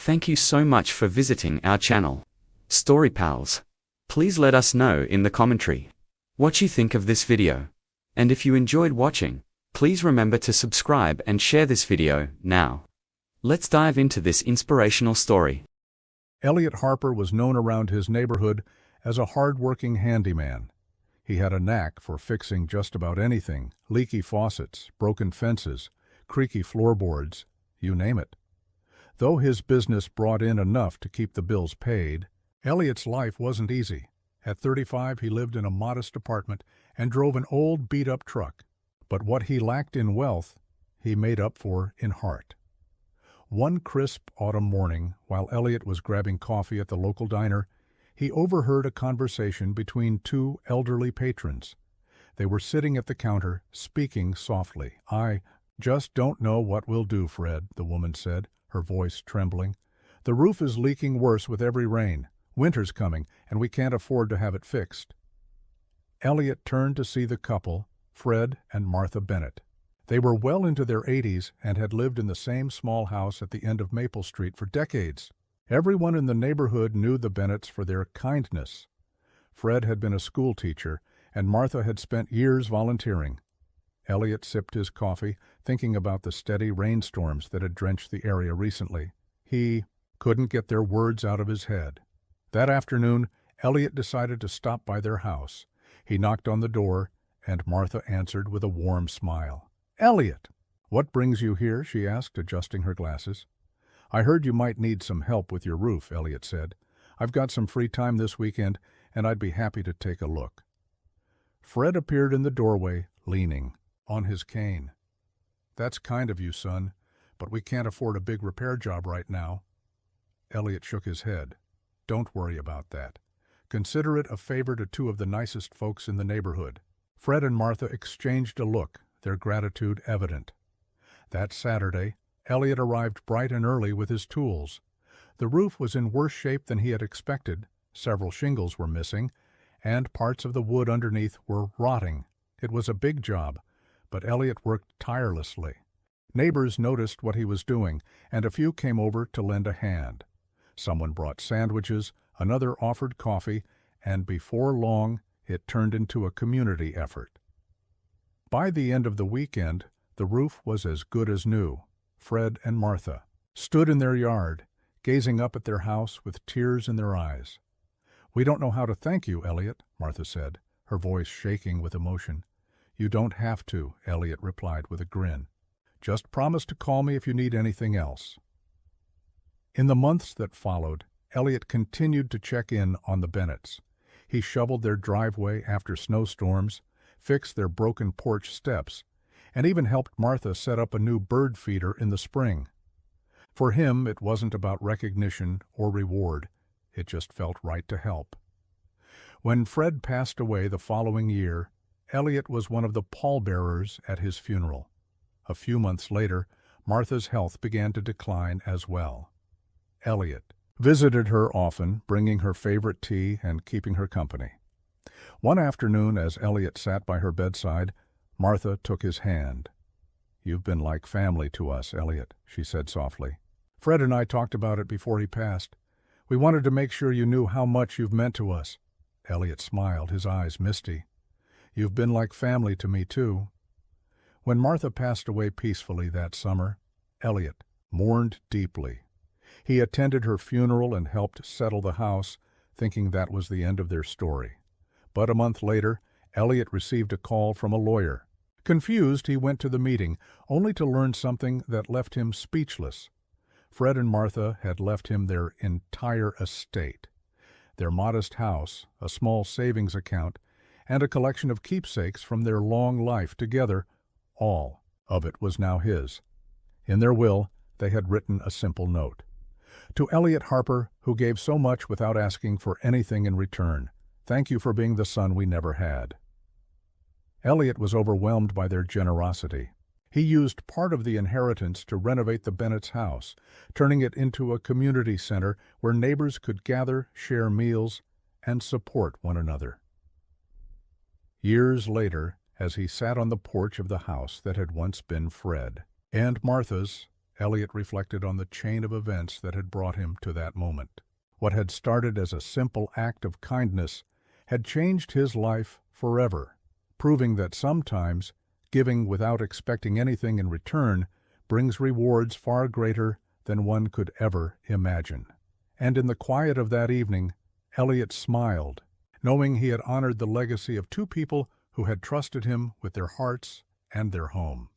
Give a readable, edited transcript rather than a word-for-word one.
Thank you so much for visiting our channel, Story Pals. Please let us know in the commentary what you think of this video. And if you enjoyed watching, please remember to subscribe and share this video. Now, let's dive into this inspirational story. Elliot Harper was known around his neighborhood as a hardworking handyman. He had a knack for fixing just about anything: leaky faucets, broken fences, creaky floorboards, you name it. Though his business brought in enough to keep the bills paid, Elliot's life wasn't easy. At 35, he lived in a modest apartment and drove an old beat-up truck. But what he lacked in wealth, he made up for in heart. One crisp autumn morning, while Elliot was grabbing coffee at the local diner, he overheard a conversation between two elderly patrons. They were sitting at the counter, speaking softly. "I just don't know what we'll do, Fred," the woman said, her voice trembling. "The roof is leaking worse with every rain. Winter's coming, and we can't afford to have it fixed." Elliot turned to see the couple, Fred and Martha Bennett. They were well into their 80s and had lived in the same small house at the end of Maple Street for decades. Everyone in the neighborhood knew the Bennetts for their kindness. Fred had been a school teacher, and Martha had spent years volunteering. Elliot sipped his coffee, thinking about the steady rainstorms that had drenched the area recently. He couldn't get their words out of his head. That afternoon, Elliot decided to stop by their house. He knocked on the door, and Martha answered with a warm smile. "Elliot!" "What brings you here?" she asked, adjusting her glasses. "I heard you might need some help with your roof," Elliot said. "I've got some free time this weekend, and I'd be happy to take a look." Fred appeared in the doorway, leaning on his cane. "That's kind of you, son, but we can't afford a big repair job right now." Elliot shook his head. "Don't worry about that. Consider it a favor to two of the nicest folks in the neighborhood." Fred and Martha exchanged a look, their gratitude evident. That Saturday, Elliot arrived bright and early with his tools. The roof was in worse shape than he had expected. Several shingles were missing, and parts of the wood underneath were rotting. It was a big job, but Elliot worked tirelessly. Neighbors noticed what he was doing, and a few came over to lend a hand. Someone brought sandwiches, another offered coffee, and before long it turned into a community effort. By the end of the weekend, the roof was as good as new. Fred and Martha stood in their yard, gazing up at their house with tears in their eyes. "We don't know how to thank you, Elliot," Martha said, her voice shaking with emotion. "You don't have to," Elliot replied with a grin. "Just promise to call me if you need anything else." In the months that followed, Elliot continued to check in on the Bennetts. He shoveled their driveway after snowstorms, fixed their broken porch steps, and even helped Martha set up a new bird feeder in the spring. For him, it wasn't about recognition or reward. It just felt right to help. When Fred passed away the following year, Elliot was one of the pallbearers at his funeral. A few months later, Martha's health began to decline as well. Elliot visited her often, bringing her favorite tea and keeping her company. One afternoon, as Elliot sat by her bedside, Martha took his hand. "You've been like family to us, Elliot," she said softly. "Fred and I talked about it before he passed. We wanted to make sure you knew how much you've meant to us." Elliot smiled, his eyes misty. "You've been like family to me, too." When Martha passed away peacefully that summer, Elliot mourned deeply. He attended her funeral and helped settle the house, thinking that was the end of their story. But a month later, Elliot received a call from a lawyer. Confused, he went to the meeting, only to learn something that left him speechless. Fred and Martha had left him their entire estate. Their modest house, a small savings account, and a collection of keepsakes from their long life together, all of it was now his. In their will, they had written a simple note. "To Elliot Harper, who gave so much without asking for anything in return, thank you for being the son we never had." Elliot was overwhelmed by their generosity. He used part of the inheritance to renovate the Bennett's house, turning it into a community center where neighbors could gather, share meals, and support one another. Years later, as he sat on the porch of the house that had once been Fred and Martha's Elliot reflected on the chain of events that had brought him to that moment. What had started as a simple act of kindness had changed his life forever, proving that sometimes giving without expecting anything in return brings rewards far greater than one could ever imagine. And in the quiet of that evening, Elliot smiled, knowing he had honored the legacy of two people who had trusted him with their hearts and their home.